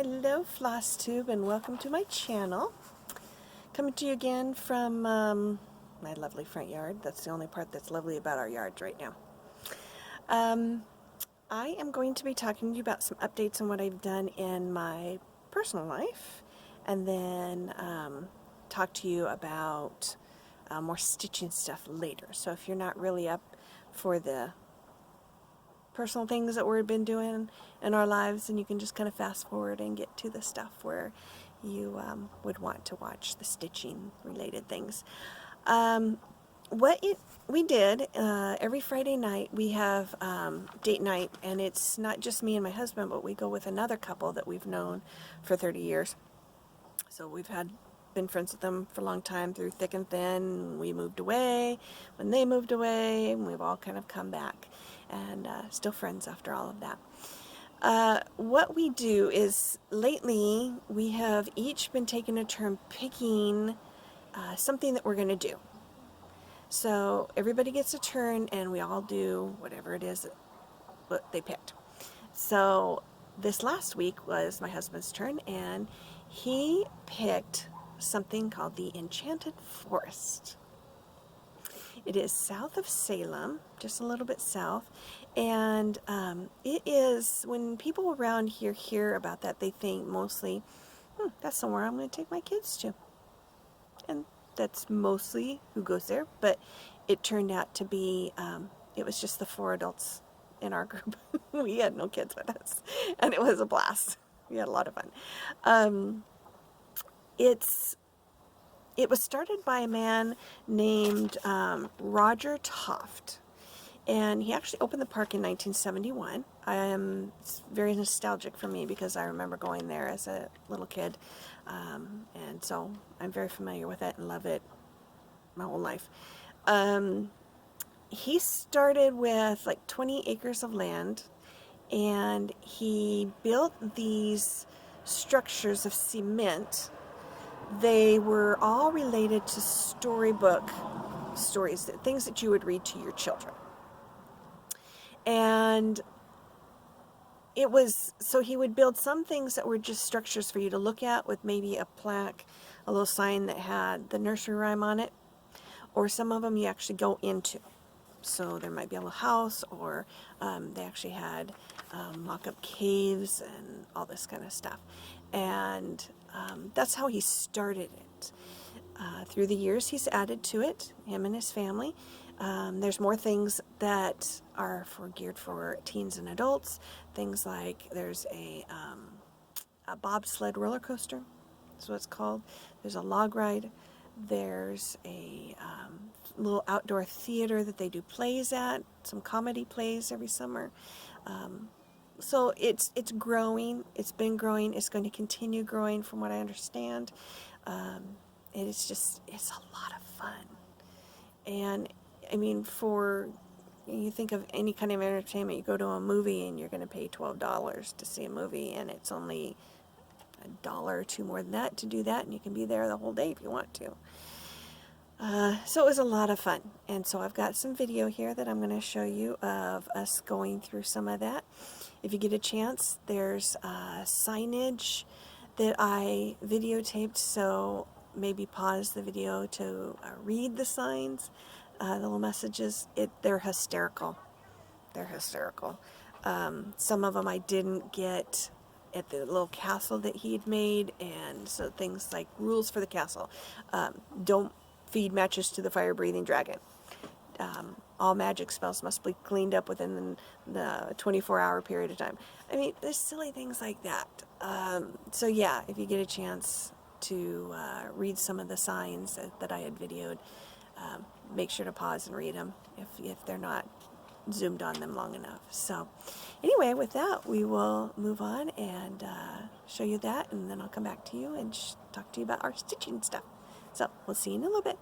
Hello Flosstube, and welcome to my channel. Coming to you again from my lovely front yard. That's the only part that's lovely about our yards right now. I am going to be talking to you about some updates on what I've done in my personal life, and then talk to you about more stitching stuff later. So if you're not really up for the personal things that we've been doing in our lives, and you can just kind of fast forward and get to the stuff where you would want to watch the stitching related things. We did every Friday night we have date night, and it's not just me and my husband, but we go with another couple that we've known for 30 years. So we've been friends with them for a long time through thick and thin. We moved away when they moved away, and we've all kind of come back and still friends after all of that. What we do is lately we have each been taking a turn picking something that we're going to do. So everybody gets a turn and we all do whatever it is that they picked. So this last week was my husband's turn, and he picked something called the Enchanted Forest. It is south of Salem, just a little bit south, and it is, when people around here hear about that, they think mostly, that's somewhere I'm going to take my kids to. And that's mostly who goes there, but it turned out to be, it was just the 4 adults in our group. We had no kids with us, and it was a blast. We had a lot of fun. It was started by a man named Roger Toft, and he actually opened the park in 1971. It's very nostalgic for me because I remember going there as a little kid, and so I'm very familiar with it and love it my whole life. He started with like 20 acres of land, and he built these structures of cement. They were all related to storybook stories, things that you would read to your children. And it was, so he would build some things that were just structures for you to look at with maybe a plaque, a little sign that had the nursery rhyme on it, or some of them you actually go into. So there might be a little house, or they actually had mock-up caves and all this kind of stuff. And that's how he started it. Through the years, he's added to it, him and his family. There's more things that are geared for teens and adults. Things like there's a bobsled roller coaster. That's what it's called. There's a log ride. There's a little outdoor theater that they do plays at, some comedy plays every summer. So it's growing. It's been growing. It's going to continue growing from what I understand. It's a lot of fun. And I mean, you think of any kind of entertainment, you go to a movie and you're going to pay $12 to see a movie, and it's only $1 or $2 more than that to do that, and you can be there the whole day if you want to. So it was a lot of fun, and so I've got some video here that I'm going to show you of us going through some of that. If you get a chance, there's signage that I videotaped, so maybe pause the video to read the signs, the little messages. They're hysterical. They're hysterical. Some of them I didn't get at the little castle that he'd made, and so things like rules for the castle. Don't feed matches to the fire-breathing dragon. All magic spells must be cleaned up within the 24-hour period of time. I mean, there's silly things like that. So yeah, if you get a chance to read some of the signs that I had videoed, make sure to pause and read them if they're not zoomed on them long enough. So anyway, with that, we will move on and show you that, and then I'll come back to you and talk to you about our stitching stuff. So we'll see you in a little bit.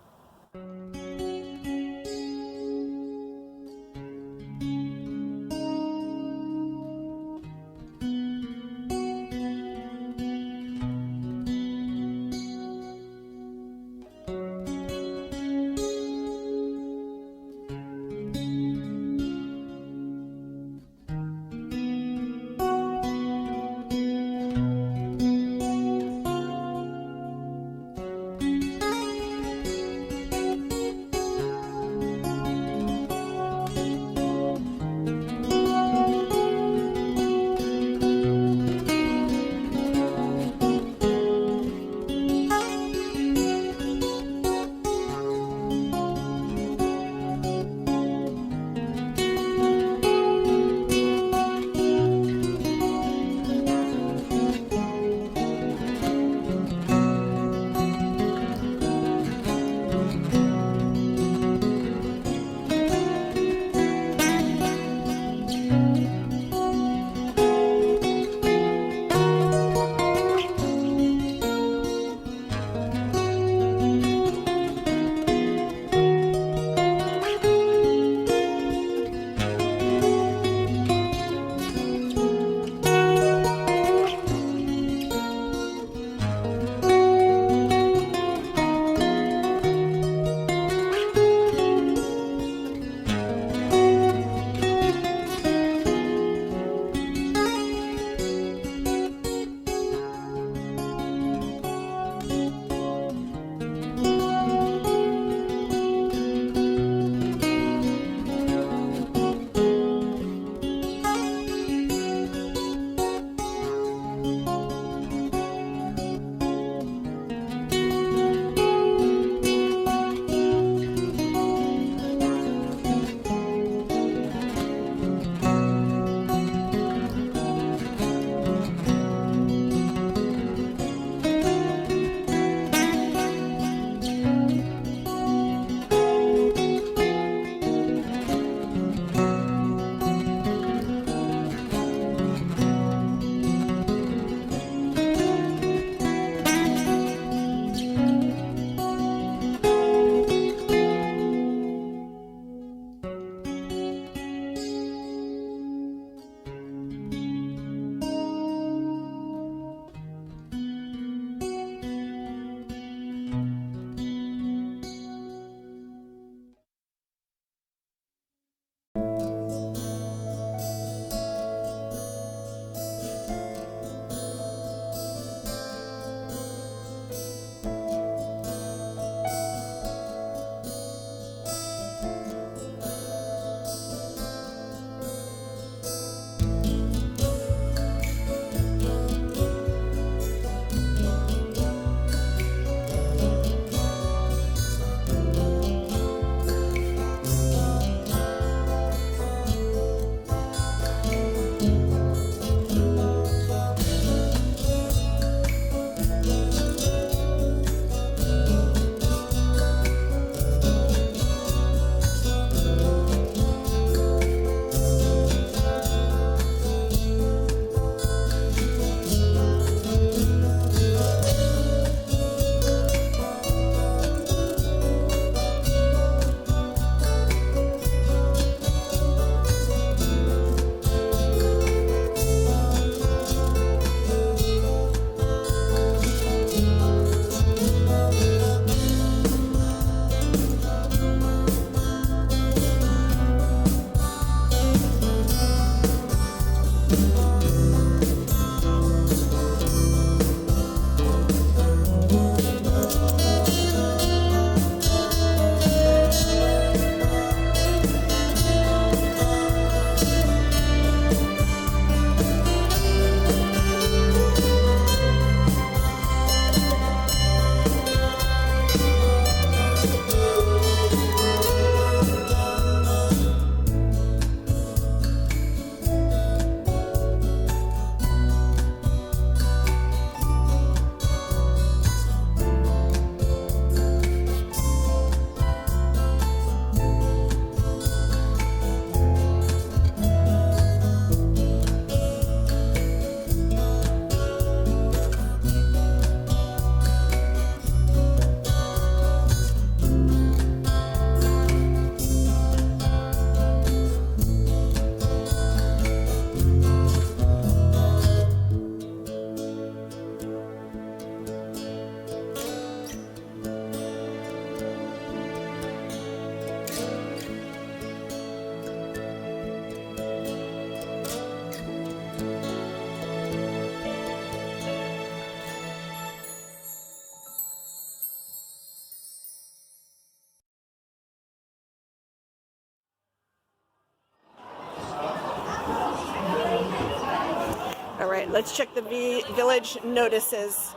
right, let's check the village notices.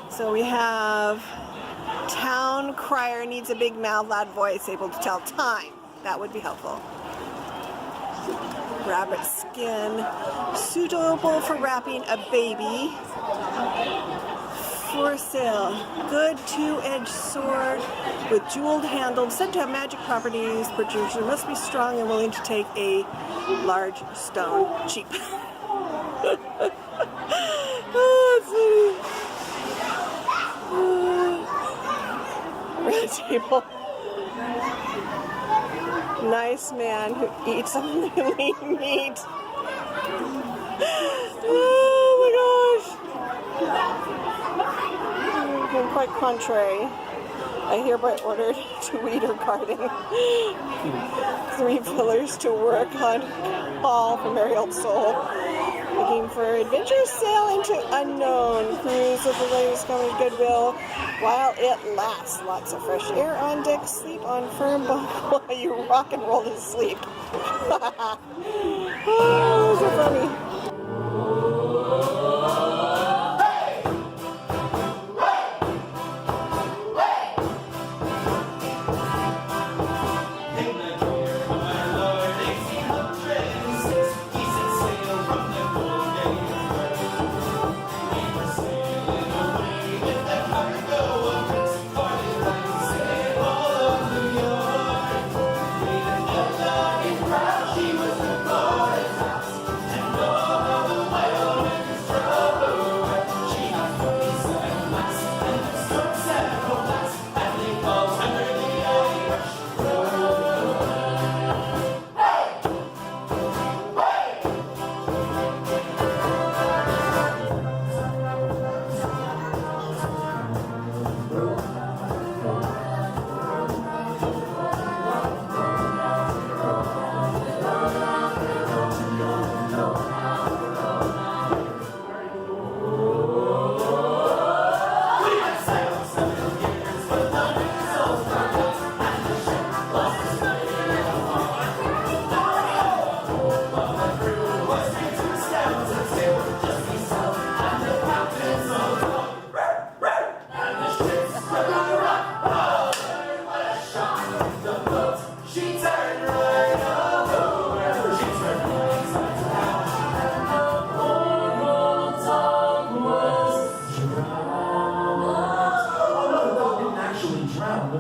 So we have town crier needs a big mouth, loud voice, able to tell time. That would be helpful. Rabbit skin, suitable for wrapping a baby. For sale, good two-edged sword with jeweled handle, said to have magic properties. Purchaser must be strong and willing to take a large stone. Cheap. Red table. Nice man who eats only lean meat. Oh my gosh. Quite contrary. I hereby ordered to weed her garden. 3 pillars to work on. All for merry old soul. Looking for adventure, sail into unknown. Cruise with the latest coming Goodwill while it lasts. Lots of fresh air on deck. Sleep on firm bunk while you rock and roll to sleep. Oh, so funny.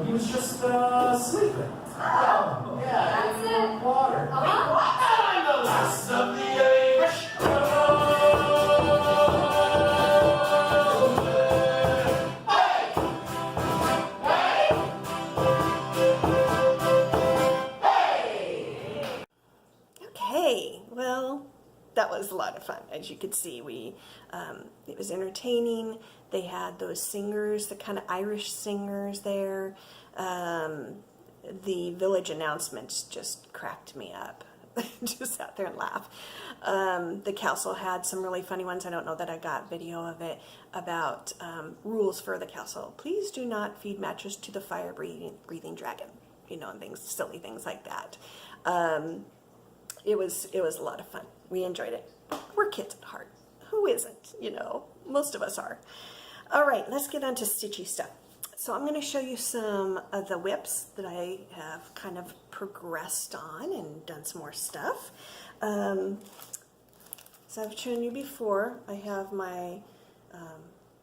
He was just sleeping. Oh, yeah, that's it. Water. I'm the last of the Irish. Okay, well, that was a lot of fun. As you could see, it was entertaining. They had those singers, the kind of Irish singers there. The village announcements just cracked me up. Just sat there and laugh. The castle had some really funny ones. I don't know that I got video of it, about rules for the castle. Please do not feed matches to the fire-breathing dragon. You know, and things, silly things like that. It was a lot of fun. We enjoyed it. We're kids at heart. Who isn't? You know, most of us are. All right, let's get on to stitchy stuff. So I'm going to show you some of the whips that I have kind of progressed on and done some more stuff. So I've shown you before, I have my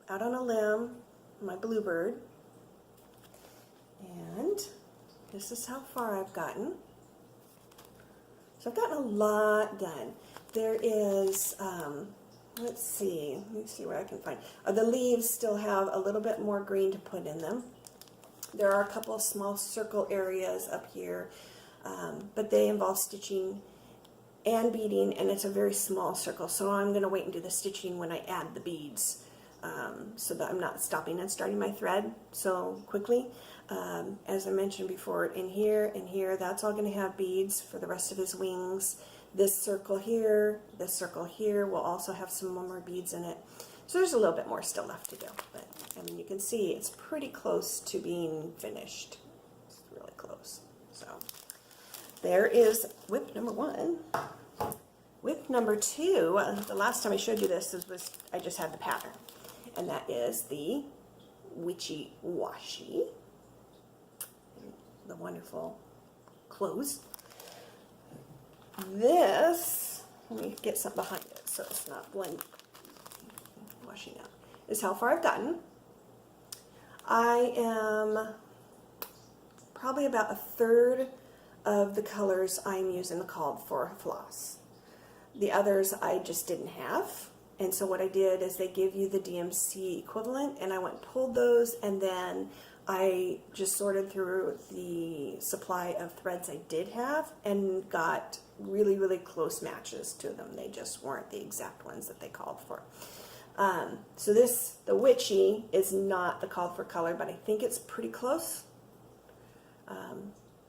Out on a Limb, my Bluebird, and this is how far I've gotten. So I've gotten a lot done. There is, let's see where I can find. The leaves still have a little bit more green to put in them. There are a couple of small circle areas up here, but they involve stitching and beading, and it's a very small circle. So I'm going to wait and do the stitching when I add the beads, so that I'm not stopping and starting my thread so quickly. As I mentioned before, in here and here, that's all going to have beads for the rest of his wings. This circle here will also have some more beads in it. So there's a little bit more still left to do, but I mean, you can see it's pretty close to being finished. It's really close. So there is whip number 1. Whip number 2, the last time I showed you this was I just had the pattern, and that is the Witchy Washi, the wonderful clothes. This, let me get something behind it so it's not washing out, is how far I've gotten. I am probably about a third of the colors I'm using the called for floss. The others I just didn't have, and so what I did is they give you the DMC equivalent, and I went and pulled those, and then I just sorted through the supply of threads I did have and got really, really close matches to them. They just weren't the exact ones that they called for. So this, the Witchy, is not the called for color, but I think it's pretty close.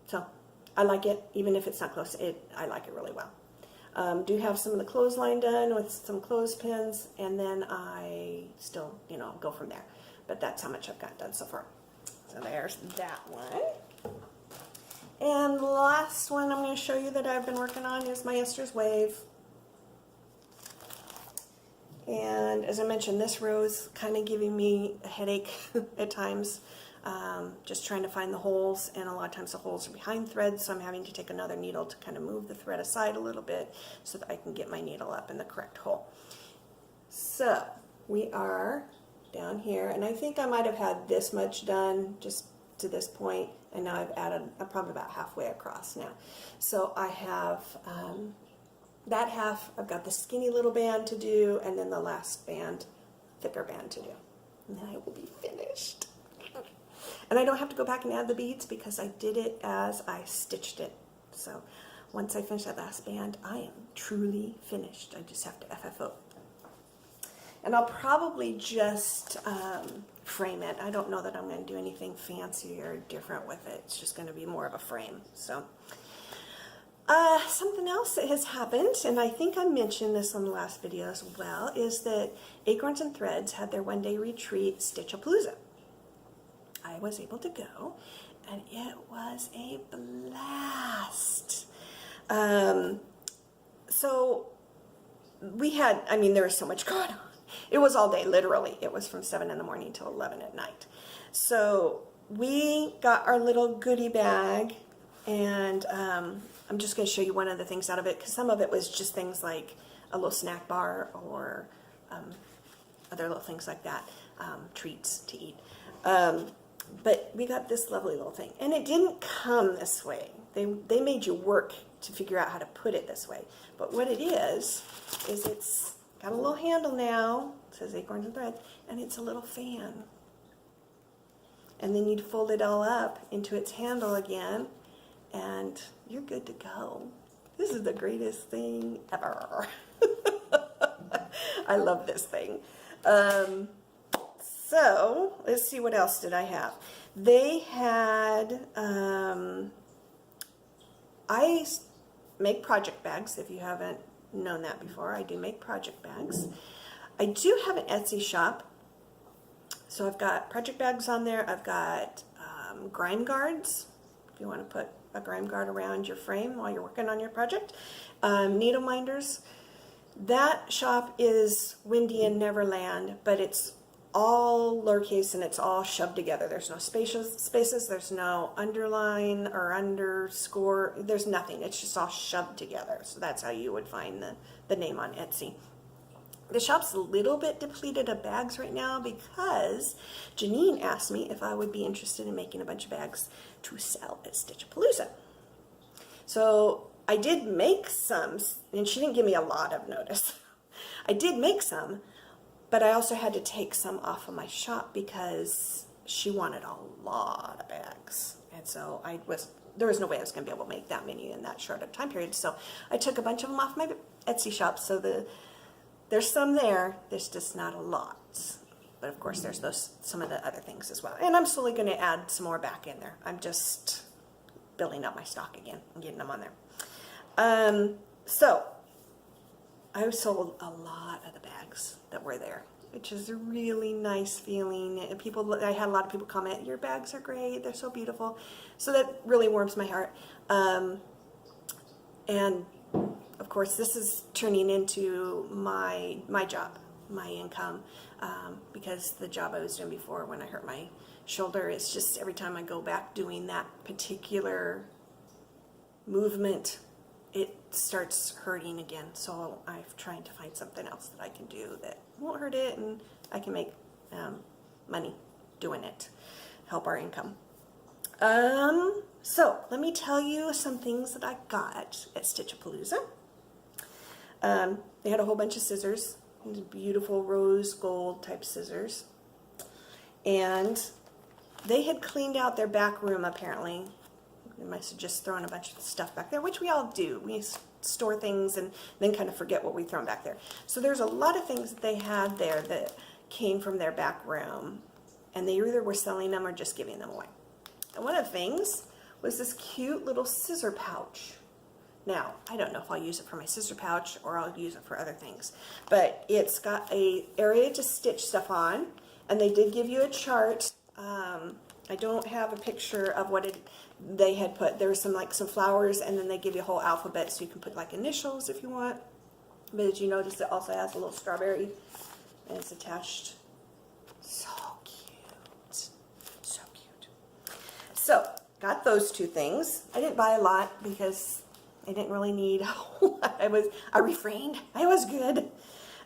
So I like it, even if it's not close. I like it really well. Do have some of the clothesline done with some clothespins, and then I still, go from there. But that's how much I've got done so far. So there's that one. And the last one I'm going to show you that I've been working on is my Esther's Wave. And as I mentioned, this row is kind of giving me a headache at times. Just trying to find the holes, and a lot of times the holes are behind threads, so I'm having to take another needle to kind of move the thread aside a little bit so that I can get my needle up in the correct hole. So we are down here, and I think I might have had this much done just to this point, and now I've added, I'm probably about halfway across now. So I have that half, I've got the skinny little band to do, and then the last band, thicker band to do. And then I will be finished. And I don't have to go back and add the beads because I did it as I stitched it. So once I finish that last band, I am truly finished. I just have to FFO. And I'll probably just frame it. I don't know that I'm going to do anything fancy or different with it. It's just going to be more of a frame. So something else that has happened, and I think I mentioned this on the last video as well, is that Acorns and Threads had their one-day retreat, Stitchapoloza. I was able to go, and it was a blast. So we had, there was so much going on. It was all day, literally. It was from 7 in the morning till 11 at night. So we got our little goodie bag, and I'm just going to show you one of the things out of it, because some of it was just things like a little snack bar or other little things like that, treats to eat. But we got this lovely little thing, and it didn't come this way. They made you work to figure out how to put it this way. But what it is it's got a little handle now. It says Acorns and Threads, and it's a little fan. And then you'd fold it all up into its handle again, and you're good to go. This is the greatest thing ever. I love this thing. So, let's see, what else did I have? They had, I make project bags. If you haven't known that before, I do make project bags. I do have an Etsy shop. So I've got project bags on there. I've got grime guards, if you want to put a grime guard around your frame while you're working on your project. Needle minders. That shop is Windy and Neverland, but it's all lowercase and it's all shoved together. There's no spaces, there's no underline or underscore, there's nothing. It's just all shoved together. So that's how you would find the name on Etsy. The shop's a little bit depleted of bags right now because Janine asked me if I would be interested in making a bunch of bags to sell at Stitchapoloza. So I did make some, and she didn't give me a lot of notice. I did make some, but I also had to take some off of my shop because she wanted a lot of bags. And so there was no way I was going to be able to make that many in that short of time period. So I took a bunch of them off my Etsy shop. So there's some there, there's just not a lot. But of course there's some of the other things as well. And I'm slowly going to add some more back in there. I'm just building up my stock again and getting them on there. So I sold a lot of the bags that were there, which is a really nice feeling. And I had a lot of people comment, your bags are great, they're so beautiful. So that really warms my heart. And of course, this is turning into my job, my income, because the job I was doing before when I hurt my shoulder, it's just every time I go back doing that particular movement, it starts hurting again. So I'm trying to find something else that I can do that won't hurt it, and I can make money doing it, help our income. So let me tell you some things that I got at Stitchapalooza. They had a whole bunch of scissors, these beautiful rose gold type scissors, and they had cleaned out their back room apparently. They must have just thrown a bunch of stuff back there, which we all do. We store things and then kind of forget what we thrown back there. So there's a lot of things that they had there that came from their back room, and they either were selling them or just giving them away. And one of the things was this cute little scissor pouch. Now, I don't know if I'll use it for my scissor pouch or I'll use it for other things, but it's got a area to stitch stuff on, and they did give you a chart. I don't have a picture of what they had put. There was some flowers, and then they give you a whole alphabet, so you can put like initials if you want. But as you notice, it also has a little strawberry, and it's attached. So cute. So cute. So, got those two things. I didn't buy a lot because I didn't really need a whole lot. I refrained. I was good.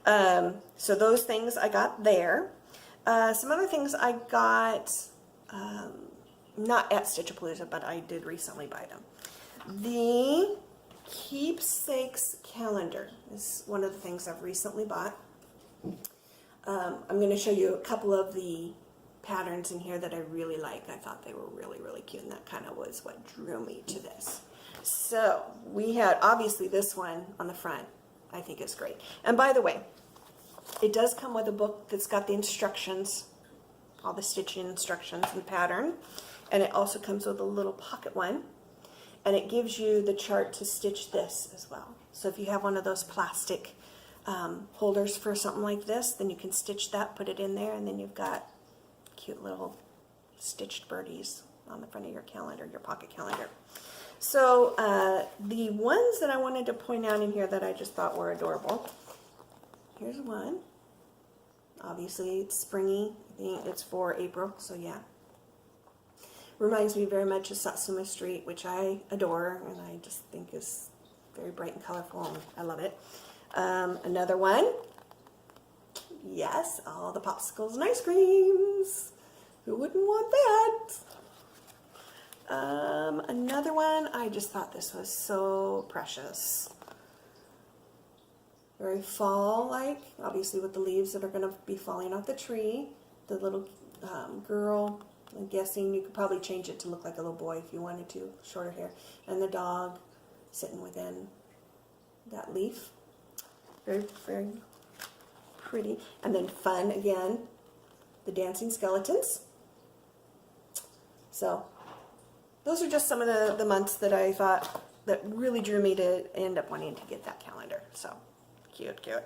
So those things I got there. Some other things I got, not at Stitchapalooza, but I did recently buy them. The Keepsakes calendar is one of the things I've recently bought. I'm going to show you a couple of the patterns in here that I really like. I thought they were really, really cute, and that kind of was what drew me to this. So we had, obviously, this one on the front. I think is great. And by the way, it does come with a book that's got the instructions, all the stitching instructions and pattern. And it also comes with a little pocket one. And it gives you the chart to stitch this as well. So if you have one of those plastic holders for something like this, then you can stitch that, put it in there, and then you've got cute little stitched birdies on the front of your calendar, your pocket calendar. So the ones that I wanted to point out in here that I just thought were adorable. Here's one. Obviously it's springy. I think it's for April, so yeah. Reminds me very much of Satsuma Street, which I adore, and I just think is very bright and colorful, and I love it. Another one. Yes, all the popsicles and ice creams. Who wouldn't want that? Another one, I just thought this was so precious. Very fall-like, obviously with the leaves that are going to be falling off the tree. The little girl, I'm guessing you could probably change it to look like a little boy if you wanted to, shorter hair. And the dog sitting within that leaf. Very, very pretty. And then fun again, the dancing skeletons. So those are just some of the months that I thought that really drew me to end up wanting to get that calendar. So cute, cute.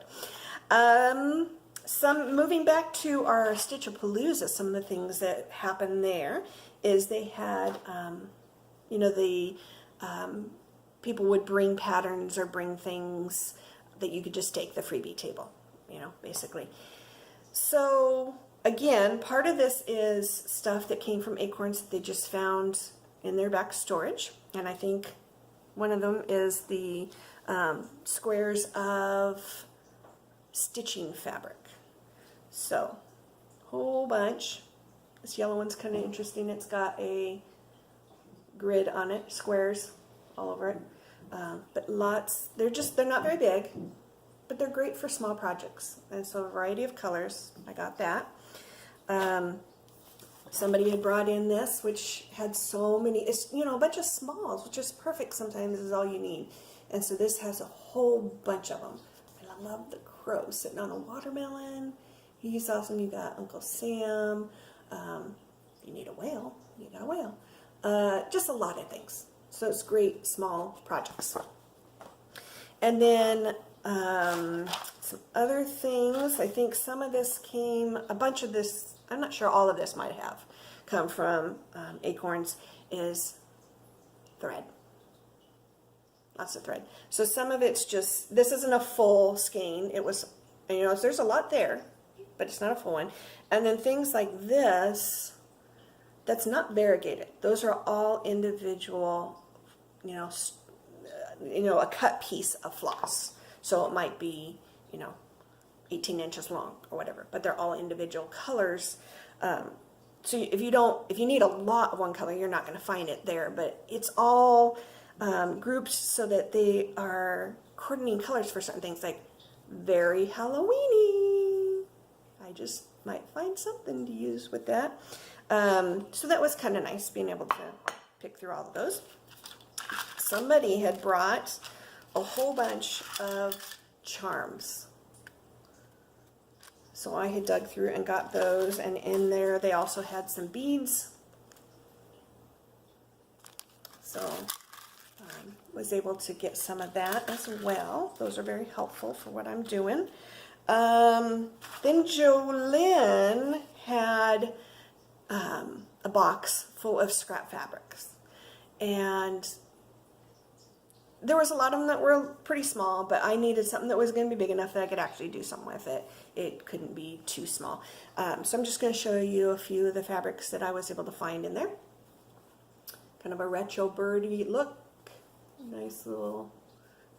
Moving back to our Stitchapalooza, some of the things that happened there is they had, you know, the people would bring patterns or bring things that you could just take the freebie table, you know, basically. So again, part of this is stuff that came from acorns that they just found in their back storage, and I think one of them is the squares of stitching fabric. So, whole bunch. This yellow one's kind of interesting. It's got a grid on it, squares all over it. But lots, they're not very big, but they're great for small projects. And so a variety of colors, I got that. Somebody had brought in this, which had so many, it's, you know, a bunch of smalls, which is perfect sometimes is all you need. And so this has a whole bunch of them. And I love the crow sitting on a watermelon. He's awesome. You got Uncle Sam. You need a whale. You got a whale. Just a lot of things. So it's great small projects. And then some other things. I think some of this came, a bunch of this, I'm not sure all of this might have come from acorns, is thread. lots of thread. So some of it's just, this isn't a full skein. It was, you know, there's a lot there, but it's not a full one. And then things like this, that's not variegated. Those are all individual, you know, a cut piece of floss. So it might be, you know, 18 inches long or whatever, but they're all individual colors. So if you need a lot of one color, you're not going to find it there, but it's all grouped so that they are coordinating colors for certain things, like very Halloweeny. I just might find something to use with that. So that was kind of nice, being able to pick through all of those. Somebody had brought a whole bunch of charms. So I had dug through and got those, and in there they also had some beads. So was able to get some of that as well. Those are very helpful for what I'm doing. Then Jolynn had a box full of scrap fabrics, and there was a lot of them that were pretty small, but I needed something that was going to be big enough that I could actually do something with it. It couldn't be too small. So I'm just going to show you a few of the fabrics that I was able to find in there. Kind of a retro birdie look. Nice little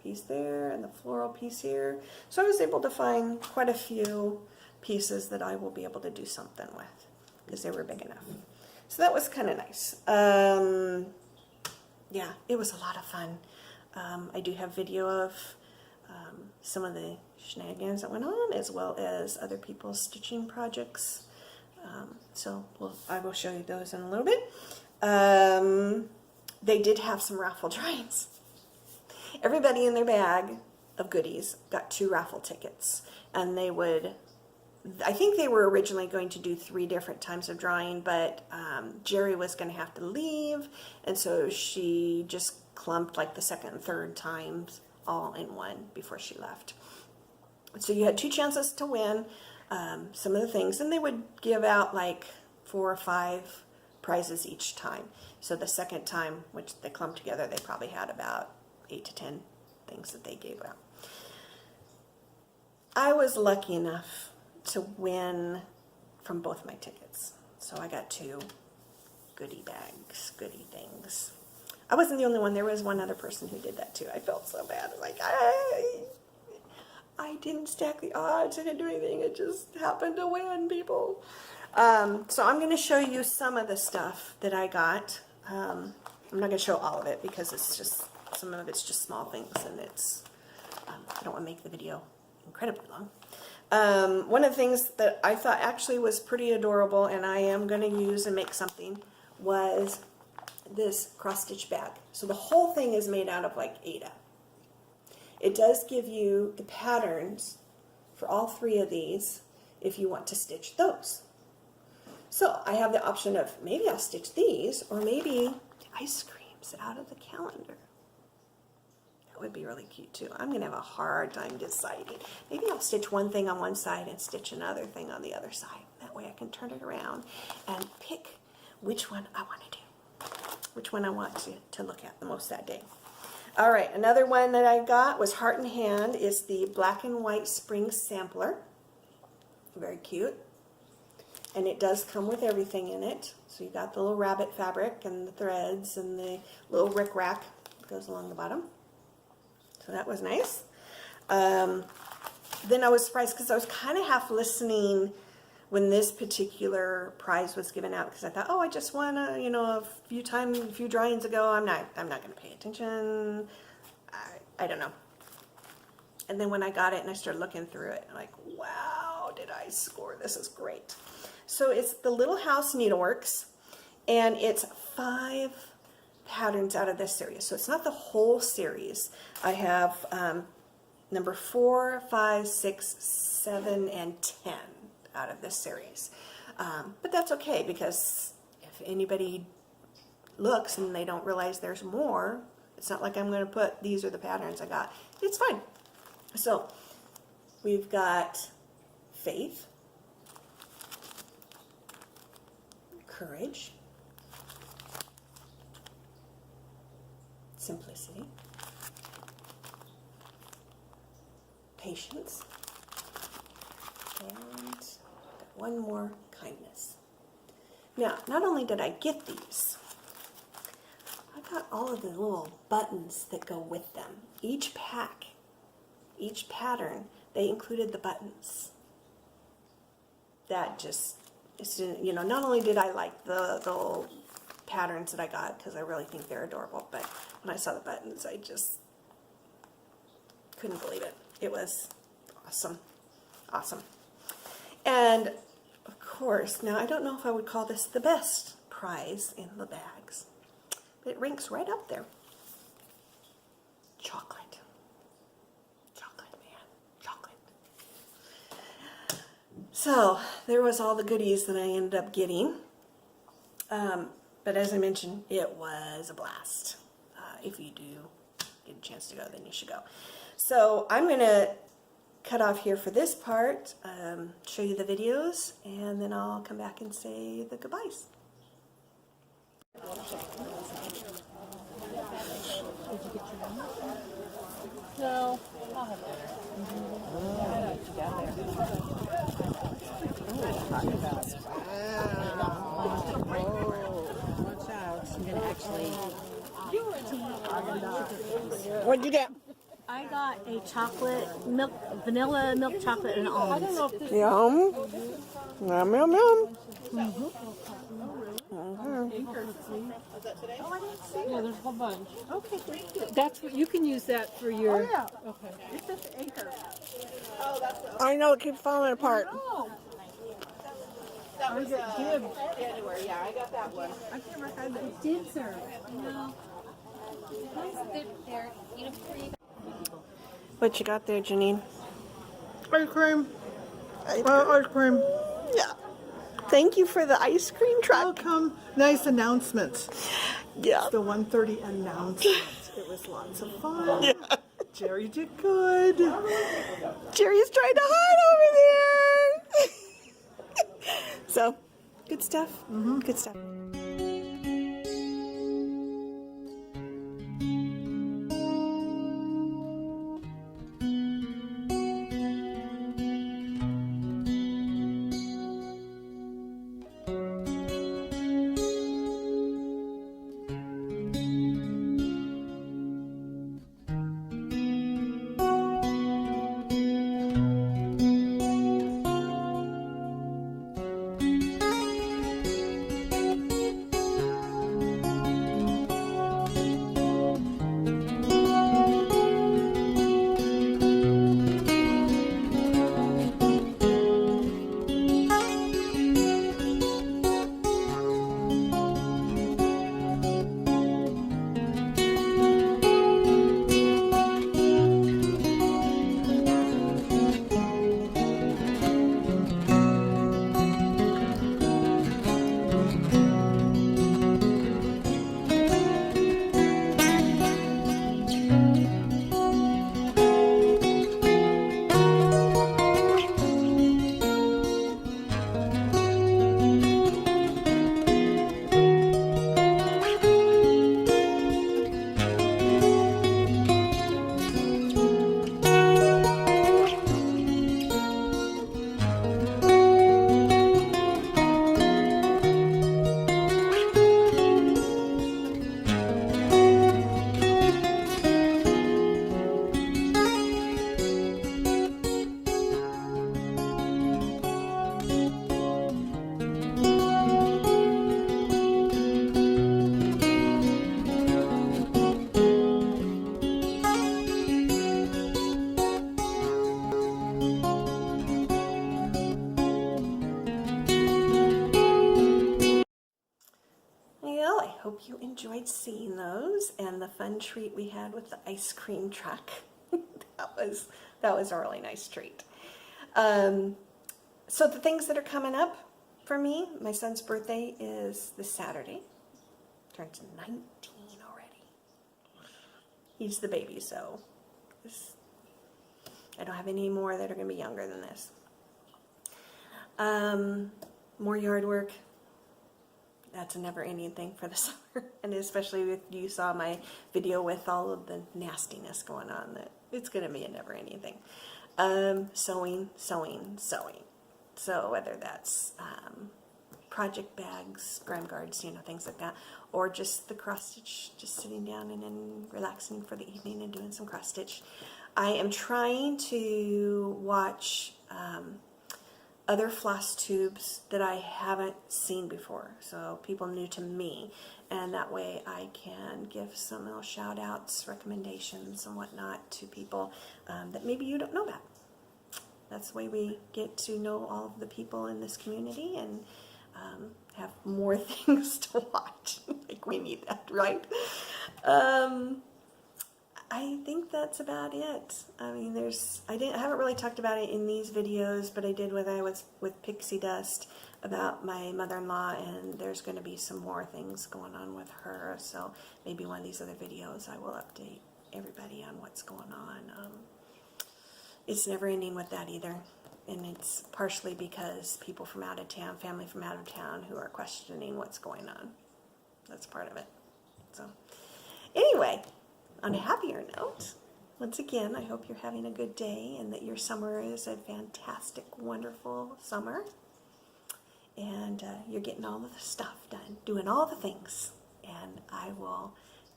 piece there, and the floral piece here. So I was able to find quite a few pieces that I will be able to do something with, because they were big enough. So that was kind of nice. Yeah, it was a lot of fun. I do have video of some of the shenanigans that went on, as well as other people's stitching projects. So I will show you those in a little bit. They did have some raffle drawings. Everybody in their bag of goodies got 2 raffle tickets, and they would, I think they were originally going to do 3 different times of drawing, but Jerry was going to have to leave, and so she just clumped like the second and third times all in one before she left. So you had 2 chances to win some of the things, and they would give out like 4 or 5 prizes each time. So the second time, which they clumped together, they probably had about 8 to 10 things that they gave out. I was lucky enough to win from both my tickets. So I got 2 goodie bags, goodie things. I wasn't the only one. There was one other person who did that too. I felt so bad. Like, I didn't stack the odds. I didn't do anything. It just happened to win, people. So I'm going to show you some of the stuff that I got. I'm not going to show all of it because it's just, some of it's just small things, and it's, I don't want to make the video incredibly long. One of the things that I thought actually was pretty adorable, and I am going to use and make something, was this cross stitch bag. So the whole thing is made out of like Aida. It does give you the patterns for all 3 of these if you want to stitch those. So I have the option of maybe I'll stitch these, or maybe the ice creams out of the calendar. That would be really cute too. I'm going to have a hard time deciding. Maybe I'll stitch one thing on one side and stitch another thing on the other side. That way I can turn it around and pick which one I want to do, which one I want to look at the most that day. All right, another one that I got was Heart in Hand. Is the black and white spring sampler. Very cute. And it does come with everything in it. So you got the little rabbit fabric and the threads and the little rickrack that goes along the bottom. So that was nice. Then I was surprised because I was kind of half listening when this particular prize was given out, because I thought, oh, I just won a, you know, a few drawings ago. I'm not going to pay attention. I don't know. And then when I got it and I started looking through it, I'm like, wow, did I score? This is great. So it's the Little House Needleworks, and it's 5 patterns out of this series. So it's not the whole series. I have number 4, 5, 6, 7, and 10 out of this series. But that's okay, because if anybody looks and they don't realize there's more, it's not like I'm going to put these are the patterns I got. It's fine. So we've got faith, courage, simplicity, patience. And got one more, kindness. Now, not only did I get these, I got all of the little buttons that go with them. Each pack, each pattern, they included the buttons. That just, you know, not only did I like the little patterns that I got, because I really think they're adorable, but when I saw the buttons, I just couldn't believe it. It was awesome. Awesome. And of course, now I don't know if I would call this the best prize in the bags, but it ranks right up there. Chocolate. Chocolate, man. Chocolate. So, there was all the goodies that I ended up getting. But as I mentioned, it was a blast. If you do get a chance to go, then you should go. So, I'm going to cut off here for this part, show you the videos, and then I'll come back and say the goodbyes. Did you get your number? No, I'll have it. Watch out. I'm going to actually... What'd you get? I got a chocolate, vanilla milk chocolate and almonds. Yum. Yum, yum, yum. Yeah, there's a whole bunch. Okay, thank you. That's what you can use that for your. Oh, yeah. Okay. It's just anchor. Oh, that's. I know, it keeps falling apart. Oh. That was January. Yeah, I got that one. I've never had that. It did, sir. No. What you got there, Janine? Ice cream. Ice cream. Yeah. Thank you for the ice cream truck. Welcome. Nice announcement. Yeah. The 1:30 announcement. It was lots of fun. Yeah. Jerry did good. Jerry's trying to hide over there. So, good stuff. Good stuff. Well, I hope you enjoyed seeing those and the fun treat we had with the ice cream truck. that was a really nice treat. So the things that are coming up for me, my son's birthday is this Saturday. Turns 19 already. He's the baby, so I don't have any more that are going to be younger than this. More yard work. That's a never-ending thing for the summer, and especially if you saw my video with all of the nastiness going on, that it's going to be a never-ending thing. Sewing. So whether that's project bags, grime guards, things like that, or just the cross stitch, just sitting down and then relaxing for the evening and doing some cross stitch. I am trying to watch other floss tubes that I haven't seen before, so people new to me, and that way I can give some little shout outs, recommendations and whatnot to people that maybe you don't know about. That's the way we get to know all of the people in this community and have more things to watch. Like, we need that, right? I think that's about it. I mean, I haven't really talked about it in these videos, but I did when I was with Pixie Dust about my mother-in-law, and there's going to be some more things going on with her. So maybe one of these other videos I will update everybody on what's going on. It's never ending with that either. And it's partially because people from out of town, family from out of town, who are questioning what's going on. That's part of it. So anyway, on a happier note, once again, I hope you're having a good day and that your summer is a fantastic, wonderful summer. And you're getting all of the stuff done, doing all the things. And I will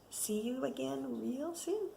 see you again real soon.